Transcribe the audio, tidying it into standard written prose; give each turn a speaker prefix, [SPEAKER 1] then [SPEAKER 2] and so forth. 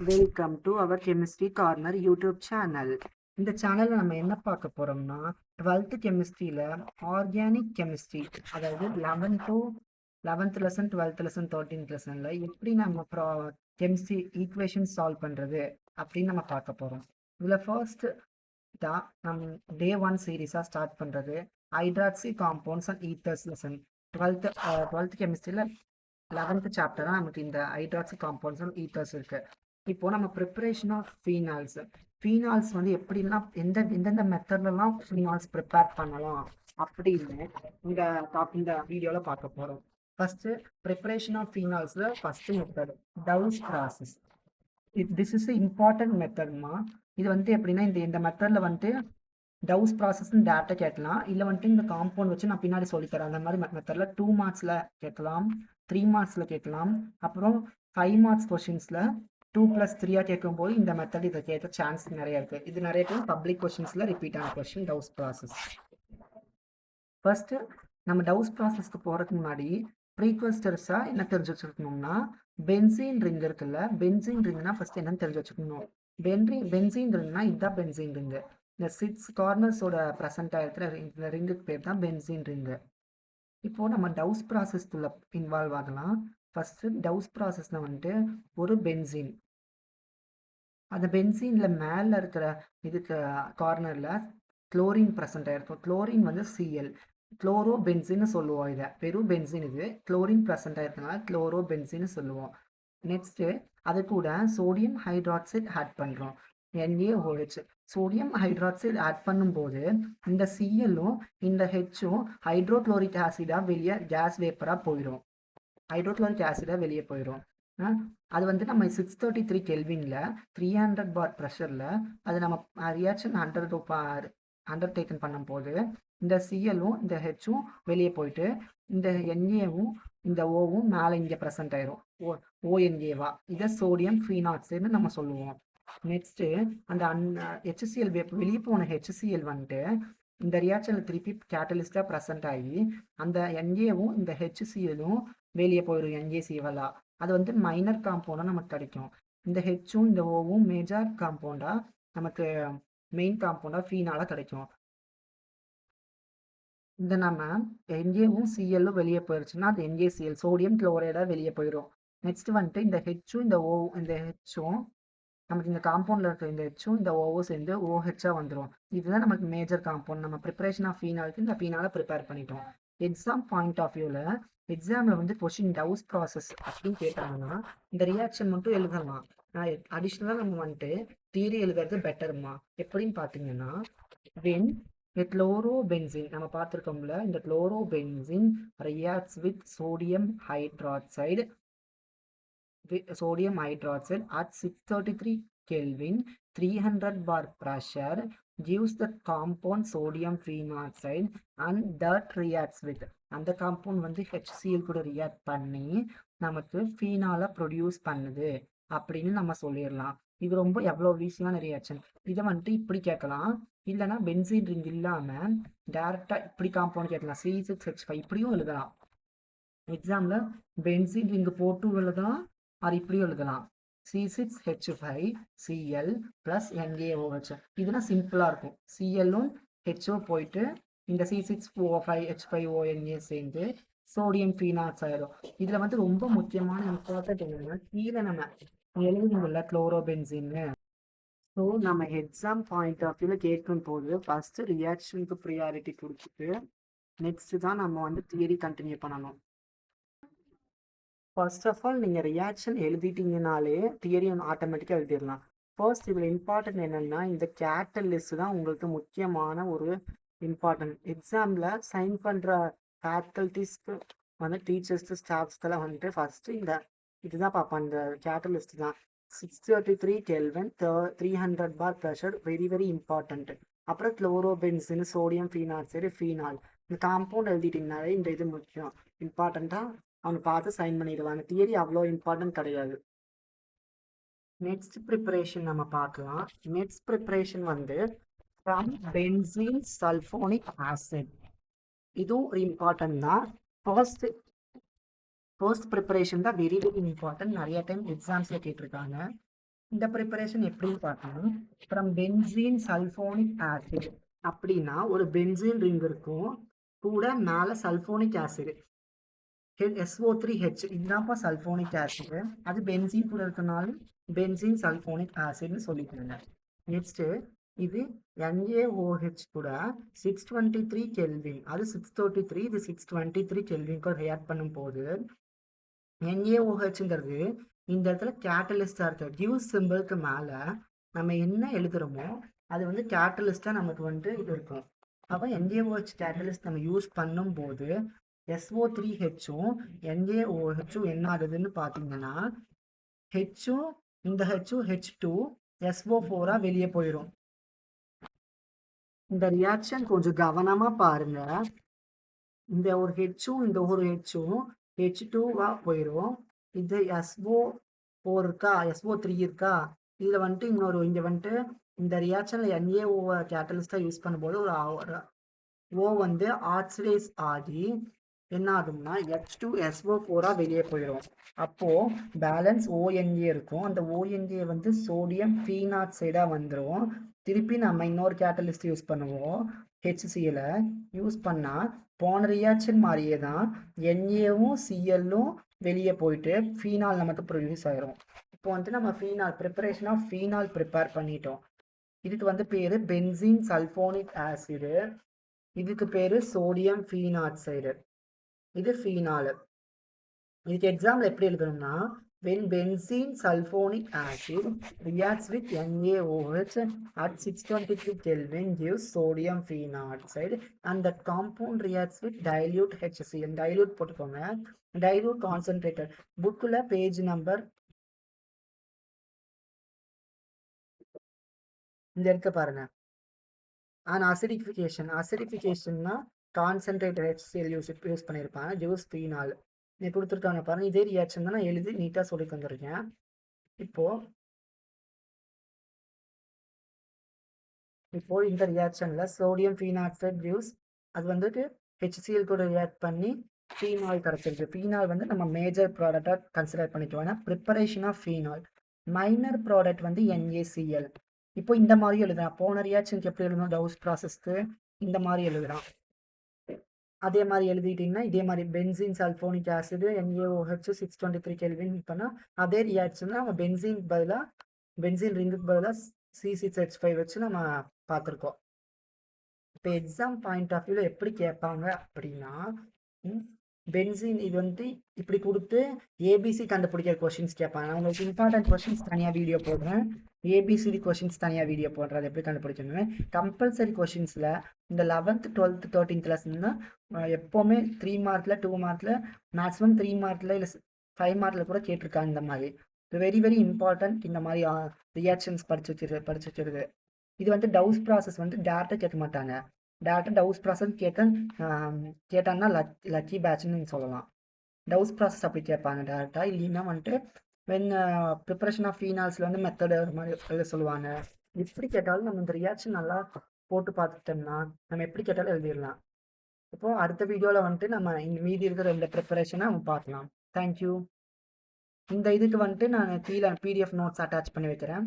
[SPEAKER 1] Welcome to our chemistry corner YouTube channel. இந்த சேனல்ல நம்ம என்ன பார்க்க போறோம்னா 12th கெமிஸ்ட்ரியில ஆர்கானிக் கெமிஸ்ட்ரி, அதாவது 11th lesson, 12th lesson, 13th லெசன்ல எப்படி நம்ம கெமிஸ்ட்ரி ஈக்குவேஷன் சால்வ் பண்றது அப்படின்னு நம்ம பார்க்க போறோம். இதுல ஃபர்ஸ்ட் தான் நம்ம டே 1 சீரீஸா ஸ்டார்ட் பண்றது hydroxy compounds and ethers lesson. 12th கெமிஸ்ட்ரியில 11th சாப்டரா நமக்கு இந்த ஹைட்ராக்சி காம்பவுண்ட்ஸ் அண்ட் ஈத்தர்ஸ் இருக்கு. இப்போ நம்ம ப்ரிப்பரேஷன் ஆஃப் ஃபீனால்ஸ் வந்து எப்படின்னா எந்தெந்த மெத்தட்லாம் ஃபீனால்ஸ் ப்ரிப்பேர் பண்ணலாம் அப்படின்னு இந்த வீடியோவில் பார்க்க போகிறோம். ஃபர்ஸ்ட் ப்ரிப்பரேஷன் ஆஃப் ஃபீனால்ஸில் first method Dow's process. This is important மெத்தட்மா. இது வந்து எப்படின்னா இந்த மெத்தடில் வந்துட்டு டவுஸ் ப்ராசஸ்ன்னு டேரக்டாக கேட்கலாம், இல்லை வந்துட்டு இந்த காம்பவுண்ட் வச்சு நான் பின்னாடி சொல்லித்தரேன். அந்த மாதிரி மெத்தடில் 2 மார்க்ஸில் கேட்கலாம், 3 மார்க்ஸில் கேட்கலாம், அப்புறம் 5 மார்க்ஸ் கொஷின்ஸில் 2+3 கேட்கும்போது இந்த மெத்தட் இதை கேட்க சான்ஸ் நிறைய இருக்கு. இது நிறைய டைம் பப்ளிக் கொஷின்ஸில் ரிப்பீட் ஆன கொஷின் டவுஸ் ப்ராசஸ். ஃபர்ஸ்ட் நம்ம டவுஸ் ப்ராசஸ்க்கு போகிறதுக்கு முன்னாடி ப்ரீக்வஸ்டர்ஸாக என்ன தெரிஞ்சு வச்சுருக்கணும்னா, பென்சீன் ரிங் இருக்குல்ல, பென்சீன் ரிங்னா ஃபர்ஸ்ட் என்னன்னு தெரிஞ்சு வச்சுக்கணும். பென்சீன் ரிங்னா இதுதான் பென்சீன் ரிங்கு. இந்த 6 கார்னர்ஸோட ப்ரெசென்ட் ஆகிருக்கிற இந்த ரிங்குக்கு பேர் தான் பென்சீன் ரிங்கு. இப்போ நம்ம டவுஸ் ப்ராசஸ்க்குள்ள இன்வால்வ் ஆகலாம். ஃபர்ஸ்ட் டவுஸ் ப்ராசஸ்ல வந்துட்டு ஒரு பென்சீன், அந்த பென்சீன்ல மேல இருக்கிற இதுக்கு கார்னர்ல குளோரின் ப்ரெசென்ட் ஆயிருக்கும். குளோரின் வந்து சிஎல், குளோரோ பென்சின்னு சொல்லுவோம். இதை வெறும் பென்சின், இது குளோரின் ப்ரெசென்ட் ஆயிருக்கனால குளோரோ பென்சின்னு சொல்லுவோம். நெக்ஸ்ட் அது கூட சோடியம் ஹைட்ராக்சைடு ஆட் பண்றோம், NaOH. சோடியம் ஹைட்ராக்சைடு ஆட் பண்ணும்போது இந்த சிஎல்லும் இந்த ஹெச்சும் ஹைட்ரோக்ளோரிக் ஆசிடா வெளியே கேஸ் வேப்பரா போயிடும். ஹைட்ரோக்ளோரிக் ஆசிடா வெளியே போயிடும். அது வந்து நம்ம 633 கெல்வின்ல 300 பார் ப்ரெஷர்ல அது நம்ம ரியாக்ஷன் அண்டர்டேக்கன் பண்ணும்போது இந்த சிஎல்லும் இந்த ஹெச்சும் வெளியே போயிட்டு இந்த Naவும் இந்த ஓவும் மேலே இங்கே ப்ரெசென்ட் ஆயிரும். ONaவா, இதை சோடியம் ஃபீனாக்சைடுன்னு நம்ம சொல்லுவோம். நெக்ஸ்ட் அந்த HCl வெளியே போன HCl வந்துட்டு இந்த ரியாக்ஷன்ல திருப்பி கேட்டலிஸ்டா ப்ரெசென்ட் ஆகி அந்த Naவும் இந்த HClலும் வெளியே போயிடும் NaClஆ. அது வந்து மைனர் காம்பவுண்டா நமக்கு கிடைக்கும். இந்த ஹெச்சும் இந்த ஓவும் மேஜர் காம்பவுண்டா நமக்கு மெயின் காம்பவுண்டா ஃபீனாலா கிடைக்கும். இந்த நம்ம Naவும் சிஎல்லும் வெளியே போயிருச்சுன்னா அது NaCl, சோடியம் குளோரைடா வெளியே போயிடும். நெக்ஸ்ட் வந்துட்டு இந்த ஹெச்சும் இந்த ஹெச்சும் நமக்கு இந்த காம்பவுண்ட்ல இருக்க இந்த ஹெச்சும் இந்த ஓவும் சேர்ந்து OHஆ வந்துடும். இதுதான் நமக்கு மேஜர் காம்பவுண்ட். நம்ம ப்ரிப்பரேஷன் ஆஃப் ஃபீனாலுக்கு இந்த ஃபீனால ப்ரிப்பேர் பண்ணிட்டோம். எக்ஸாம் பாயிண்ட் ஆஃப் வியூல எக்ஸாம்ல வந்து கொஸ்டின் டவுஸ் ப்ராசஸ் அப்படின்னு கேட்டாங்கன்னா இந்த ரியாக்ஷன் மட்டும் எழுதலாம். அடிஷ்னலா நம்ம வந்துட்டு தியரி எழுதுறது பெட்டர்மா. எப்படின்னு பாத்தீங்கன்னா, when a chlorobenzene நம்ம பார்த்துருக்கோம்ல, இந்த chlorobenzene reacts with sodium hydroxide at 633 Kelvin, 300 bar pressure, gives the compound sodium phenoxide and that reacts with அந்த காம்பவுண்ட் வந்து HCl கூட ரியாக்ட் பண்ணி நமக்கு ஃபீனால ப்ரொடியூஸ் பண்ணுது அப்படின்னு நம்ம சொல்லிடலாம். இது ரொம்ப எவ்வளவு ஈஸியான ரியாக்ஷன். இதை வந்துட்டு இப்படி கேட்கலாம், இல்லைன்னா பென்சீன் ரிங் இல்லாம டைரக்டா இப்படி காம்பவுண்ட் கேட்கலாம், C6H5 இப்படியும் எழுதலாம். எக்ஸாம்ல பென்சீன் ரிங் போட்டு எழுதலாம், அது இப்படியும் எழுதலாம், C6H5Cl plus NaOH. இதெல்லாம் சிம்பிளா இருக்கும். சிஎல்லும் ஹெச்ஓ போயிட்டு இந்த C6O5H5ONa சேர்ந்து சோடியம் ஃபீனாக்ஸ் ஆயிடும். இதுல வந்து ரொம்ப முக்கியமான இம்பார்ட்டன்ட் என்னன்னா, கீழே நம்ம எழுதுங்கள்ல குளோரோபென்சின்னு. ஸோ நம்ம எக்ஸாம் பாயிண்ட் ஆஃப் வியூல கேட்கும் போது ஃபர்ஸ்ட் ரியாக்ஷனுக்கு ப்ரியாரிட்டி கொடுத்துட்டு நெக்ஸ்ட் தான் நம்ம வந்து தியரி கண்டினியூ பண்ணணும். ஃபர்ஸ்ட் ஆஃப் ஆல் நீங்கள் ரியாக்ஷன் எழுதிட்டீங்கனாலே தியரி ஆட்டோமேட்டிக்காக எழுதிடலாம். ஃபர்ஸ்ட் இதில் இம்பார்ட்டன்ட் என்னென்னா, இந்த கேட்டலிஸ்ட் தான் உங்களுக்கு முக்கியமான ஒரு இம்பார்ட்டன்ட். எக்ஸாமில் சைன் பண்ணுற ஃபேக்கல்ட்டிஸ்க்கு வந்து டீச்சர்ஸ்க்கு ஸ்டாஃப்ஸ்க்கெல்லாம் வந்துட்டு ஃபர்ஸ்ட்டு இதுதான் பார்ப்போம், இந்த கேட்டலிஸ்ட் தான். 633 kelvin, 300 bar pressure, very very important. அப்புறம் குளோரோபென்சின், சோடியம் ஃபீனாக்சைடு, ஃபீனால். இந்த காம்பவுண்ட் எழுதிட்டிங்கனாலே இந்த இது முக்கியம், இம்பார்ட்டண்ட்டாக அவங்க பார்த்து சைன் பண்ணிடுவாங்க. தியரி அவ்வளோ இம்பார்ட்டன்ட் கிடையாது. நெக்ஸ்ட் ப்ரிப்பரேஷன் நம்ம பார்க்கலாம். நெக்ஸ்ட் ப்ரிப்பரேஷன் வந்து ஃப்ரம் பென்சீன் சல்ஃபோனிக் ஆசிட். இதுவும் ஒரு இம்பார்ட்டன்ட் தான். ஃபர்ஸ்ட் ப்ரிப்பரேஷன் தான் வெரி வெரி இம்பார்ட்டன்ட். நிறைய டைம் எக்ஸாம்ஸ்ல கேட்டிருக்காங்க. இந்த ப்ரிப்பரேஷன் எப்படின்னு பார்த்தோம்னா ஃப்ரம் பென்சீன் சல்ஃபோனிக் ஆசிட் அப்படின்னா ஒரு பென்சீன் ரிங் இருக்கும், கூட மேலே சல்ஃபோனிக் ஆசிட் SO3H இதுதான்ப்பா சல்ஃபோனிக் ஆசிட். அது பென்சீன் கூட இருக்கனால பென்சீன் சல்ஃபோனிக் ஆசிட்னு சொல்லிக்கிறாங்க. நெக்ஸ்ட் இது NaOH கூட 623 கெல்வின், அது 633, இது 623 கெல்வின் ரியாக்ட் பண்ணும் போது NaOHங்கிறது இந்த இடத்துல கேட்டலிஸ்டா இருக்கு. டியூஸ் சிம்பிளுக்கு மேல நம்ம என்ன எழுதுறோமோ அது வந்து கேட்டலிஸ்டா நமக்கு வந்து இது இருக்கும். அப்போ NaOH கேட்டலிஸ்ட் நம்ம யூஸ் பண்ணும் போது SO3Hம் NaOHம் என்ன ஆகுதுன்னு பார்த்தீங்கன்னா ஹெச்சும் இந்த ஹெச்சும் H2 SO4 வெளியே போயிடும். இந்த ரியாக்ஷன் கொஞ்சம் கவனமா பாருங்க. இந்த ஒரு ஹெச்சும் இந்த ஒரு ஹெச்சும் H2வா போயிடும். இது SO4 இருக்கா, SO3 இருக்கா, இதுல வந்துட்டு இன்னொரு இங்க வந்துட்டு இந்த ரியாக்ஷன்ல NaO கேட்டலிஸ்டா யூஸ் பண்ணும்போது ஒரு O வந்து ஆக்சிடைஸ் ஆகி என்ன ஆகும்னா H2SO4 வெளியே போயிடும். அப்போ பேலன்ஸ் ONA இருக்கும். அந்த ONA வந்து சோடியம் ஃபீனாக்சைடா வந்துடும். திருப்பி நம்ம இன்னொரு கேட்டலிஸ்ட் யூஸ் பண்ணுவோம், HCl யூஸ் பண்ணா போன ரியாக்ஷன் மாதிரியே தான் Naவும் Clலும் வெளியே போயிட்டு ஃபீனால் நமக்கு ப்ரொடியூஸ் ஆயிரும். இப்போ வந்து நம்ம phenol preparation of phenol prepare பண்ணிட்டோம். இதுக்கு வந்து பேரு பென்சீன் சல்ஃபோனிக் ஆசிடு, இதுக்கு பேரு சோடியம் ஃபீனாக்சைடு, இது ஃபீனால். இதுக்கு எக்ஸாம்பிள் எப்படி எழுதணும்னா when benzene sulfonic acid reacts with NaOH at 623 Kelvin gives sodium phenoxide and that compound reacts with dilute HCl. dilute போட்டுக்கோங்க, dilute concentrated. புக்கில் பேஜ் நம்பர் இந்த இருக்க பாருங்க. அண்ட் அசிடிஃபிகேஷன்னா கான்சென்ட்ரேட்டட் HCl யூஸ் பண்ணியிருப்பாங்க, ஜூஸ் ஃபீனால் நீ கொடுத்துருக்காங்க பாருங்க. இதே ரியாக்ஷன் தான் நான் எழுதி நீட்டாக சொல்லி தந்துருக்கேன். இப்போ இந்த ரியாக்ஷன்ல சோடியம் ஃபீனாக்சைடு ஜூஸ் அது வந்துட்டு HCl கூட ரியாக்ட் பண்ணி ஃபீனால் கிடைச்சிருக்கு. ஃபீனால் வந்து நம்ம மேஜர் ப்ராடக்டா கன்சிடர் பண்ணிக்குவோம். ஏன்னா preparation of phenol. Minor product வந்து NaCl. இப்போ இந்த மாதிரி எழுதுறான். போன ரியாக்ஷனுக்கு எப்படி எழுதணும், டவுஸ் ப்ராசஸ்க்கு இந்த மாதிரி எழுதுறான். அதே மாதிரி எழுதிட்டீங்கன்னா இதே மாதிரி benzene sulphonic acid NaOH 623 kelvin பண்ணா அதே ரியாக்ஷன் நம்ம பென்சீன் ரிங்குக்கு பதிலாக C6H5 வச்சு நம்ம பார்த்துருக்கோம். இப்போ எக்ஸாம் பாயிண்ட் ஆஃப் வியூவில் எப்படி கேட்பாங்க அப்படின்னா பென்சீன் இது வந்து இப்படி கொடுத்து ஏபிசி கண்டுபிடிக்கிற கொஸ்டின்ஸ் கேட்பாங்க. நான் உங்களுக்கு இம்பார்ட்டன்ட் கொஸ்டின்ஸ் தனியாக வீடியோ போடுறேன், ஏபிசிடி கொஸ்டின்ஸ் தனியாக வீடியோ போடுறது எப்படி கண்டுபிடிக்கணும். கம்பல்சரி கொஸ்டின்ஸில் இந்த 11th 12th 13th லெசன் எப்போவுமே 3 மார்க்கில் 2 மார்க்கில் மேக்ஸிமம் 3 மார்க்கில் இல்லை 5 மார்க்கில் கூட கேட்டிருக்காங்க. இந்த மாதிரி வெரி வெரி இம்பார்ட்டன்ட். இந்த மாதிரி ரியாக்ஷன்ஸ் படிச்சு வச்சிருது. இது வந்து டவுஸ் ப்ராசஸ் வந்து டேரெக்டாக கேட்க மாட்டாங்க. டேரெக்டாக டவுஸ் ப்ராசஸ் கேட்டாங்கன்னா லக்கி பேட்ச்னு சொல்லலாம். டவுஸ் ப்ராசஸ் அப்படி கேட்பாங்க டேரெக்டாக. இல்லைன்னா வந்துட்டு வென் ப்ரிப்பரேஷன் ஆஃப் ஃபீனால்ஸில் வந்து மெத்தடு ஒரு மாதிரி எழுத சொல்லுவாங்க. எப்படி கேட்டாலும் நம்ம இந்த ரியாக்ஷன் நல்லா போட்டு பார்த்துட்டோம்னா நம்ம எப்படி கேட்டாலும் எழுதிடலாம். இப்போ அடுத்த வீடியோவில் வந்துட்டு நம்ம மீதி இருக்கிற இந்த ப்ரிப்பரேஷனை நம்ம பார்க்கலாம். தேங்க்யூ. இந்த இதுக்கு வந்துட்டு நான் கீழே PDF நோட்ஸ் அட்டாச் பண்ணி வைக்கிறேன்.